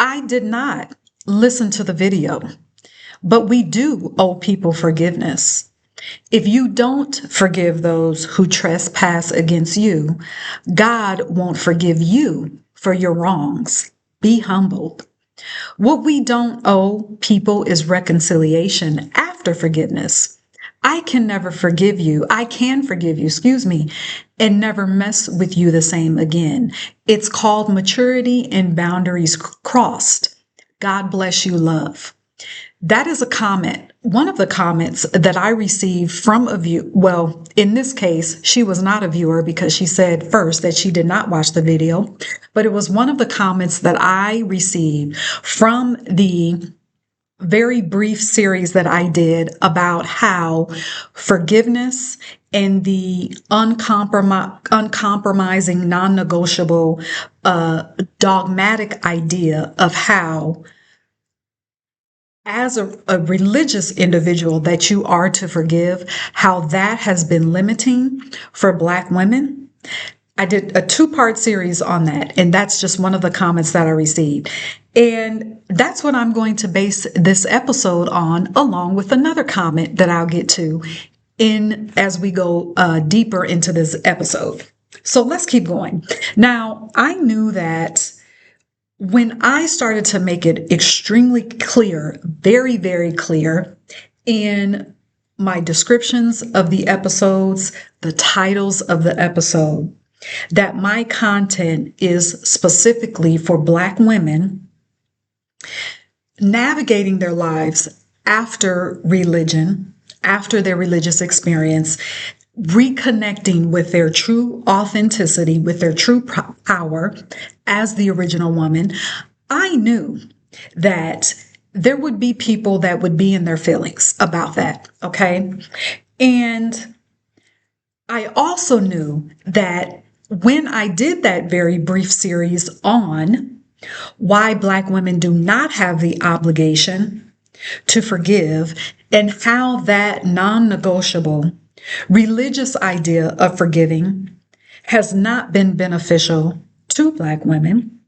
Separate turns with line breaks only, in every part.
I did not listen to the video, but we do owe people forgiveness. If you don't forgive those who trespass against you, God won't forgive you for your wrongs. Be humbled. What we don't owe people is reconciliation after forgiveness. I can never forgive you. I can forgive you, and never mess with you the same again. It's called maturity and boundaries crossed. God bless you, love. That is a comment, one of the comments that I received from a viewer. Well, in this case, she was not a viewer because she said first that she did not watch the video, but it was one of the comments that I received from the very brief series that I did about how forgiveness and the uncompromising, non-negotiable, dogmatic idea of how, as a religious individual, that you are to forgive, how that has been limiting for Black women. I did a 2-part series on that, and that's just one of the comments that I received. And that's what I'm going to base this episode on, along with another comment that I'll get to as we go deeper into this episode. So let's keep going. Now, I knew that when I started to make it extremely clear, very, very clear in my descriptions of the episodes, the titles of the episode, that my content is specifically for Black women navigating their lives after religion, after their religious experience, reconnecting with their true authenticity, with their true power as the original woman. I knew that there would be people that would be in their feelings about that, okay? And I also knew that when I did that very brief series on why Black women do not have the obligation to forgive, and how that non-negotiable religious idea of forgiving has not been beneficial to Black women,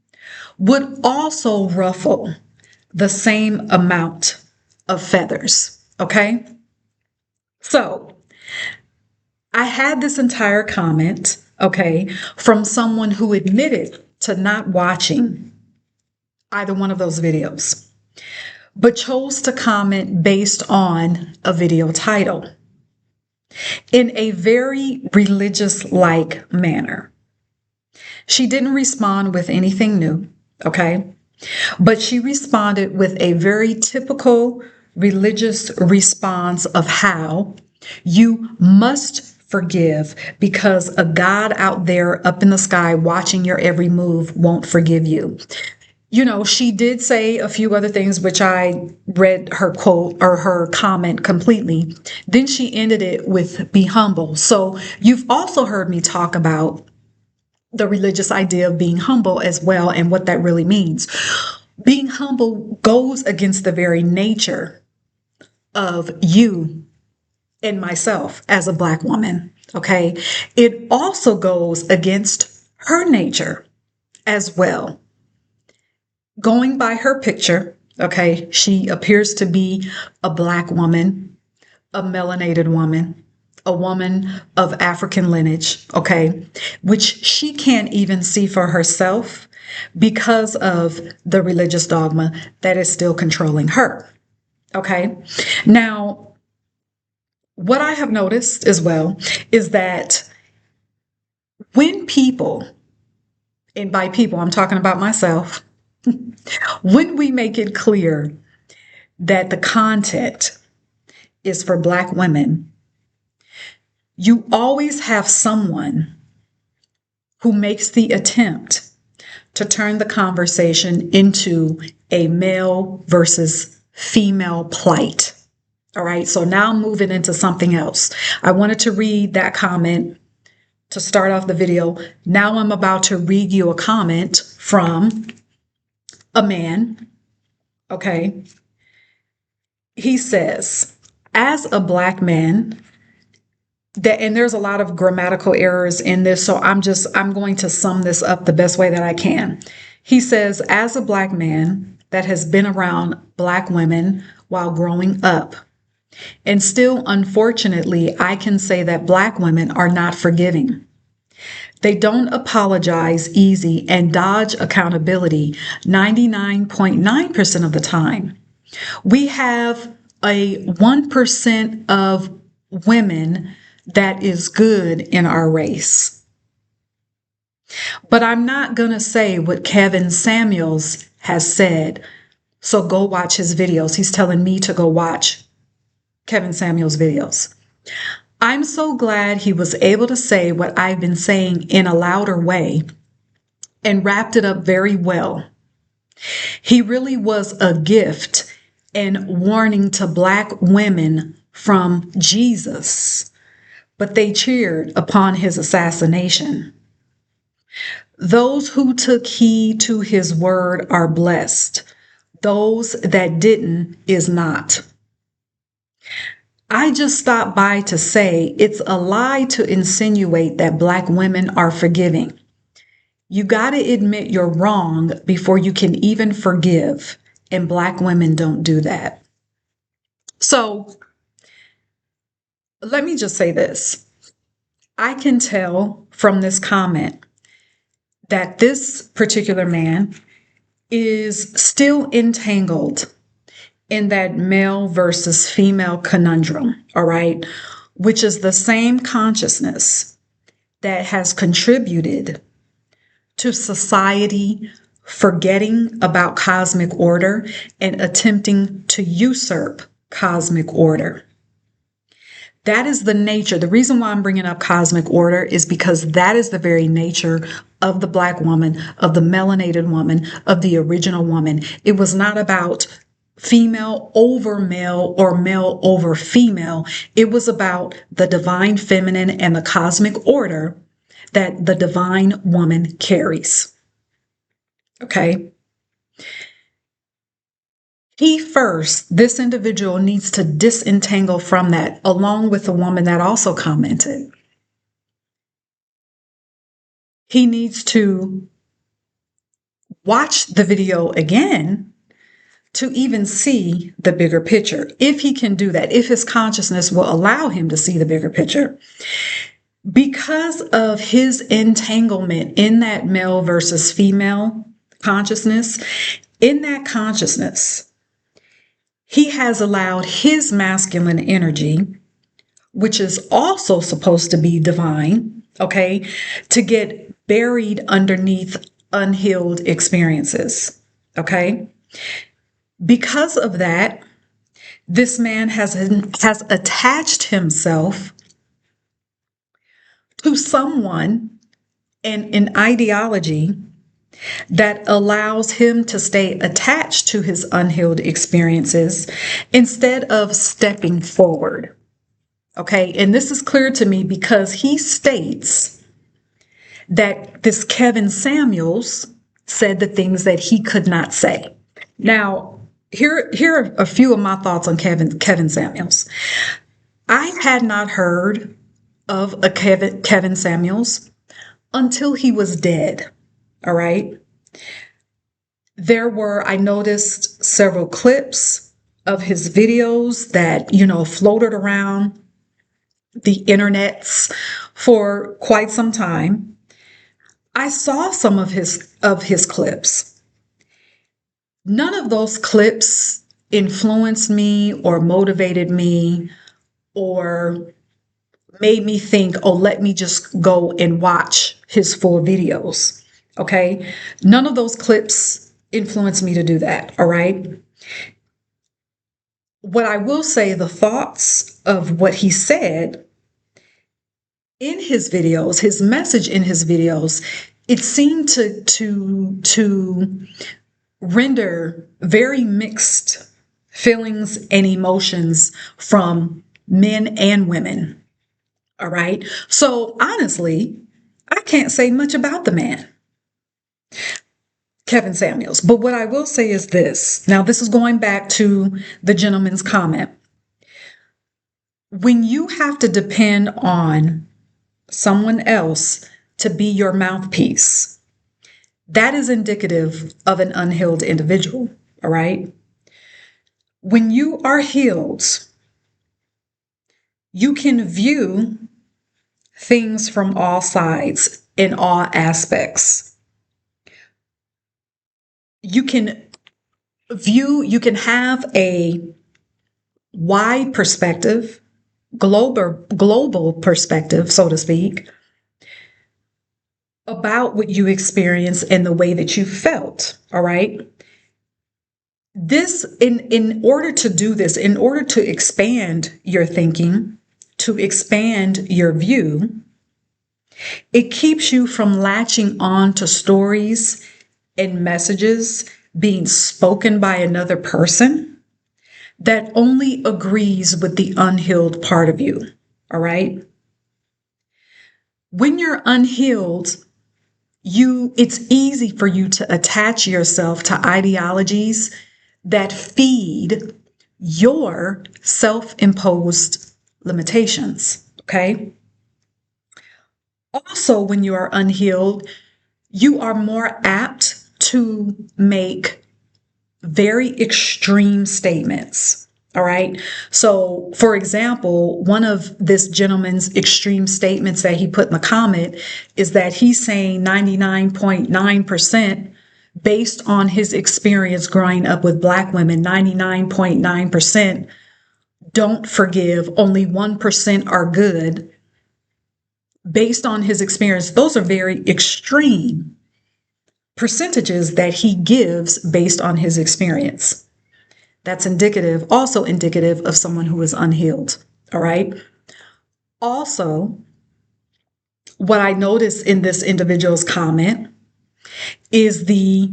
would also ruffle the same amount of feathers, okay? So I had this entire comment, okay, from someone who admitted to not watching either one of those videos, but chose to comment based on a video title in a very religious-like manner. She didn't respond with anything new, okay? But she responded with a very typical religious response of how you must forgive because a God out there up in the sky watching your every move won't forgive you. You know, she did say a few other things, which I read her quote or her comment completely. Then she ended it with be humble. So you've also heard me talk about the religious idea of being humble as well and what that really means. Being humble goes against the very nature of you and myself as a Black woman, okay? It also goes against her nature as well. Going by her picture, okay, she appears to be a Black woman, a melanated woman, a woman of African lineage, okay, which she can't even see for herself because of the religious dogma that is still controlling her, okay? Now, what I have noticed as well is that when people, and by people, I'm talking about myself, when we make it clear that the content is for Black women, you always have someone who makes the attempt to turn the conversation into a male versus female plight. All right, so now I'm moving into something else. I wanted to read that comment to start off the video. Now I'm about to read you a comment from a man, okay? He says, as a Black man, and there's a lot of grammatical errors in this, so I'm going to sum this up the best way that I can. He says, as a Black man that has been around Black women while growing up, and still, unfortunately, I can say that Black women are not forgiving. They don't apologize easy and dodge accountability 99.9% of the time. We have a 1% of women that is good in our race. But I'm not going to say what Kevin Samuels has said. So go watch his videos. He's telling me to go watch Kevin Samuels' videos. I'm so glad he was able to say what I've been saying in a louder way and wrapped it up very well. He really was a gift and warning to Black women from Jesus, but they cheered upon his assassination. Those who took heed to his word are blessed. Those that didn't is not. I just stopped by to say it's a lie to insinuate that Black women are forgiving. You got to admit you're wrong before you can even forgive, and Black women don't do that. So let me just say this. I can tell from this comment that this particular man is still entangled in that male versus female conundrum, all right, which is the same consciousness that has contributed to society forgetting about cosmic order and attempting to usurp cosmic order. That is the nature. The reason why I'm bringing up cosmic order is because that is the very nature of the Black woman, of the melanated woman, of the original woman. It was not about female over male or male over female. It was about the divine feminine and the cosmic order that the divine woman carries. Okay. This individual needs to disentangle from that, along with the woman that also commented. He needs to watch the video again to even see the bigger picture. If he can do that, if his consciousness will allow him to see the bigger picture. Because of his entanglement in that male versus female consciousness, in that consciousness, he has allowed his masculine energy, which is also supposed to be divine, okay, to get buried underneath unhealed experiences, okay? Because of that, this man has attached himself to someone and an ideology that allows him to stay attached to his unhealed experiences instead of stepping forward. Okay, and this is clear to me because he states that this Kevin Samuels said the things that he could not say. Now, here are a few of my thoughts on Kevin Samuels. I had not heard of a Kevin Samuels until he was dead. All right. I noticed several clips of his videos that, floated around the internets for quite some time. I saw some of his clips. None of those clips influenced me or motivated me or made me think, oh, let me just go and watch his full videos. Okay. None of those clips influenced me to do that. All right. What I will say, the thoughts of what he said in his videos, his message in his videos, it seemed to render very mixed feelings and emotions from men and women. All right. So honestly, I can't say much about the man, Kevin Samuels. But what I will say is this. Now, this is going back to the gentleman's comment. When you have to depend on someone else to be your mouthpiece, That is indicative of an unhealed individual, all right? When you are healed, you can view things from all sides in all aspects. You can have a wide perspective, global perspective, so to speak, about what you experience and the way that you felt, all right? This, in order to do this, in order to expand your thinking, to expand your view, it keeps you from latching on to stories and messages being spoken by another person that only agrees with the unhealed part of you, all right? When you're unhealed, it's easy for you to attach yourself to ideologies that feed your self-imposed limitations, okay? Also, when you are unhealed, you are more apt to make very extreme statements. All right. So, for example, one of this gentleman's extreme statements that he put in the comment is that he's saying 99.9%, based on his experience growing up with Black women, 99.9% don't forgive, only 1% are good. Based on his experience, those are very extreme percentages that he gives based on his experience. That's also indicative of someone who is unhealed. All right. Also, what I noticed in this individual's comment is the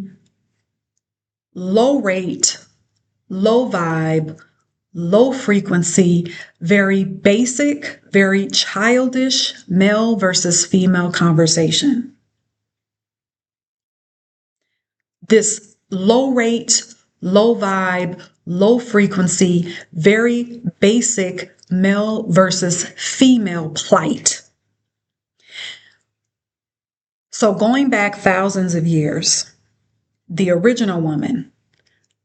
low rate, low vibe, low frequency, very basic, very childish male versus female conversation. This low rate, low vibe, low frequency, very basic male versus female plight. So going back thousands of years, the original woman,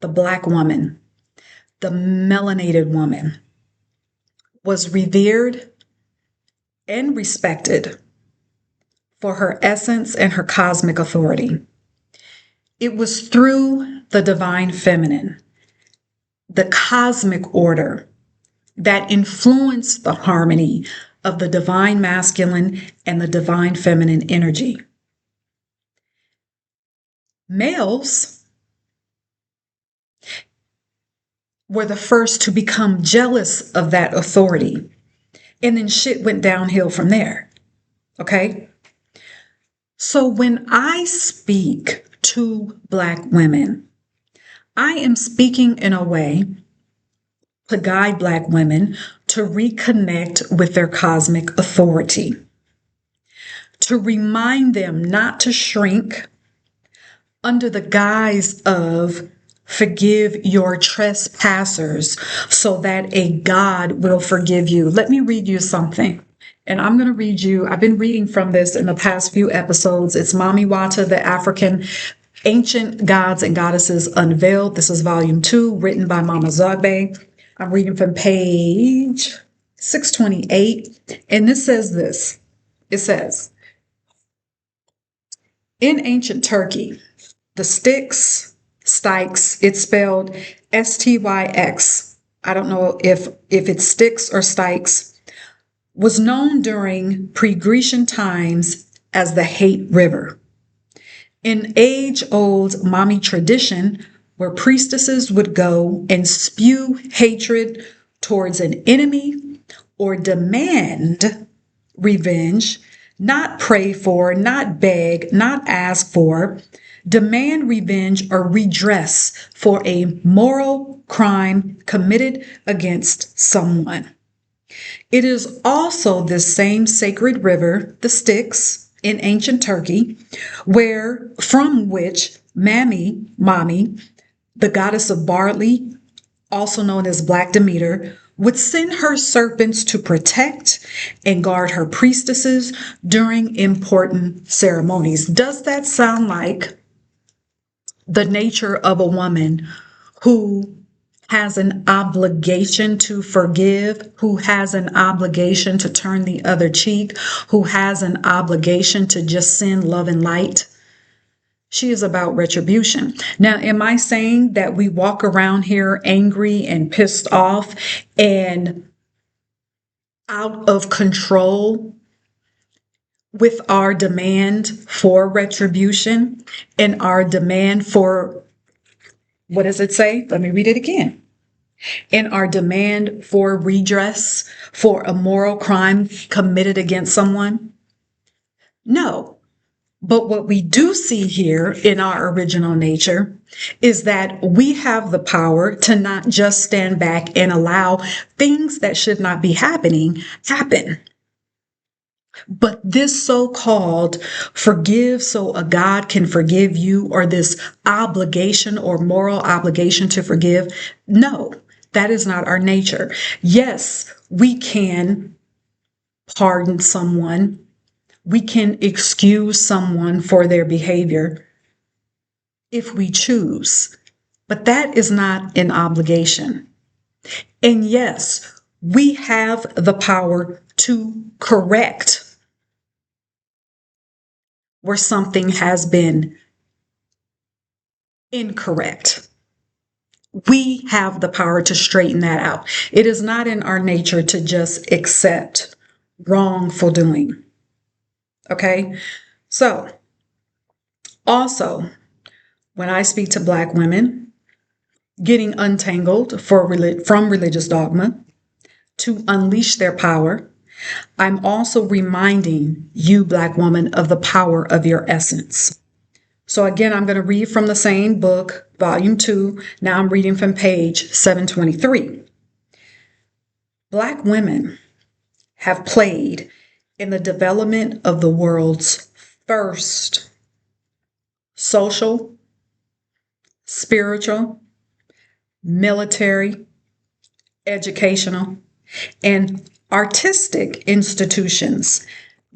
the Black woman, the melanated woman was revered and respected for her essence and her cosmic authority. It was through the divine feminine, the cosmic order, that influenced the harmony of the divine masculine and the divine feminine energy. Males were the first to become jealous of that authority, and then shit went downhill from there. Okay? So when I speak to Black women, I am speaking in a way to guide Black women to reconnect with their cosmic authority, to remind them not to shrink under the guise of forgive your trespassers so that a God will forgive you. Let me read you something. And I'm going to read you, I've been reading from this in the past few episodes. It's Mami Wata, the African Ancient Gods and Goddesses Unveiled. This is volume 2, written by Mama Zagbe. I'm reading from page 628. And this says this. It says, in ancient Turkey, the Styx, it's spelled Styx. I don't know if it's Styx or Styx, was known during pre-Grecian times as the Hate River. An age-old Mami tradition where priestesses would go and spew hatred towards an enemy or demand revenge, not pray for, not beg, not ask for, demand revenge or redress for a moral crime committed against someone. It is also this same sacred river, the Styx, in ancient Turkey, from which Mami, the goddess of barley, also known as Black Demeter, would send her serpents to protect and guard her priestesses during important ceremonies. Does that sound like the nature of a woman who has an obligation to forgive, who has an obligation to turn the other cheek, who has an obligation to just send love and light. She is about retribution. Now, am I saying that we walk around here angry and pissed off and out of control with our demand for retribution and our demand for, what does it say? Let me read it again. In our demand for redress for a moral crime committed against someone? No. But what we do see here in our original nature is that we have the power to not just stand back and allow things that should not be happening happen. But this so-called forgive so a God can forgive you, or this obligation or moral obligation to forgive, no, that is not our nature. Yes, we can pardon someone. We can excuse someone for their behavior if we choose, but that is not an obligation. And yes, we have the power to correct where something has been incorrect. We have the power to straighten that out. It is not in our nature to just accept wrongful doing. Okay? So, also, when I speak to Black women getting untangled from religious dogma to unleash their power, I'm also reminding you, Black woman, of the power of your essence. So again, I'm going to read from the same book, volume 2. Now I'm reading from page 723. Black women have played in the development of the world's first social, spiritual, military, educational, and artistic institutions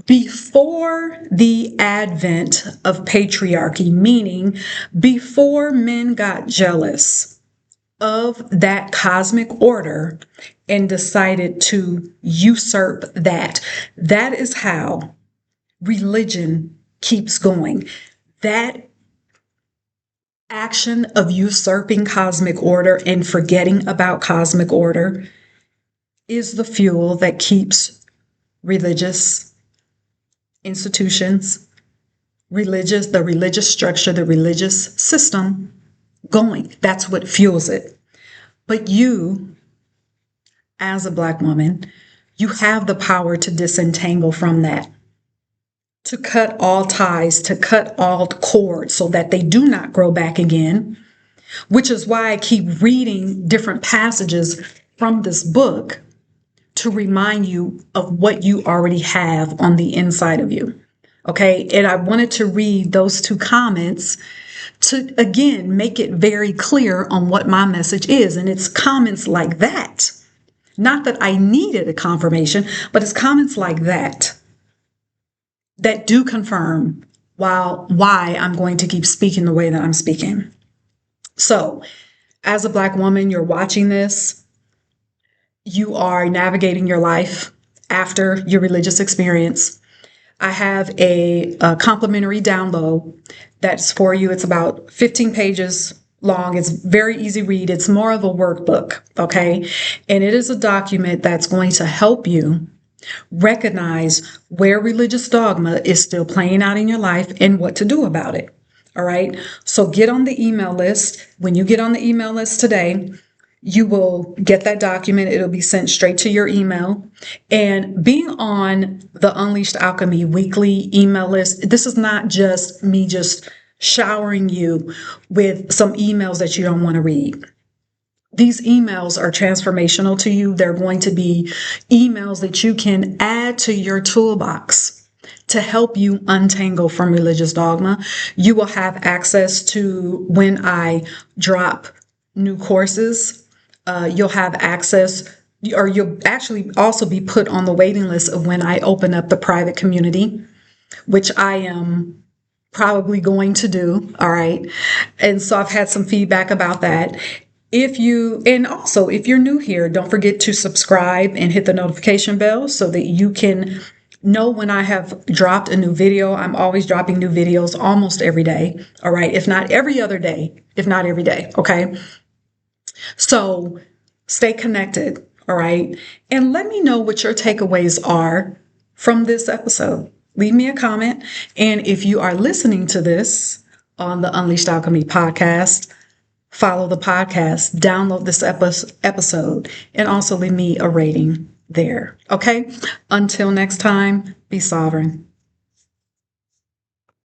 before the advent of patriarchy, meaning before men got jealous of that cosmic order and decided to usurp that. That is how religion keeps going. That action of usurping cosmic order and forgetting about cosmic order is the fuel that keeps religious institutions, the religious structure, the religious system going. That's what fuels it. But you, as a Black woman, you have the power to disentangle from that, to cut all ties, to cut all cords so that they do not grow back again, which is why I keep reading different passages from this book to remind you of what you already have on the inside of you. Okay. And I wanted to read those 2 comments to, again, make it very clear on what my message is. And it's comments like that. Not that I needed a confirmation, but it's comments like that that do confirm why I'm going to keep speaking the way that I'm speaking. So, as a Black woman, you're watching this. You are navigating your life after your religious experience. I have a complimentary download that's for you. It's about 15 pages long. It's very easy read. It's more of a workbook, okay? And it is a document that's going to help you recognize where religious dogma is still playing out in your life and what to do about it, all right? So get on the email list. When you get on the email list today, you will get that document. It'll be sent straight to your email. And being on the Unleashed Alchemy weekly email list, this is not just me just showering you with some emails that you don't want to read. These emails are transformational to you. They're going to be emails that you can add to your toolbox to help you untangle from religious dogma. You will have access to when I drop new courses. You'll have access, or you'll actually also be put on the waiting list of when I open up the private community, which I am probably going to do. All right. And so I've had some feedback about that. If you're new here, don't forget to subscribe and hit the notification bell so that you can know when I have dropped a new video. I'm always dropping new videos almost every day. All right. If not every other day, if not every day. Okay. So stay connected. All right. And let me know what your takeaways are from this episode. Leave me a comment. And if you are listening to this on the Unleashed Alchemy podcast, follow the podcast, download this episode, and also leave me a rating there. Okay. Until next time, be sovereign.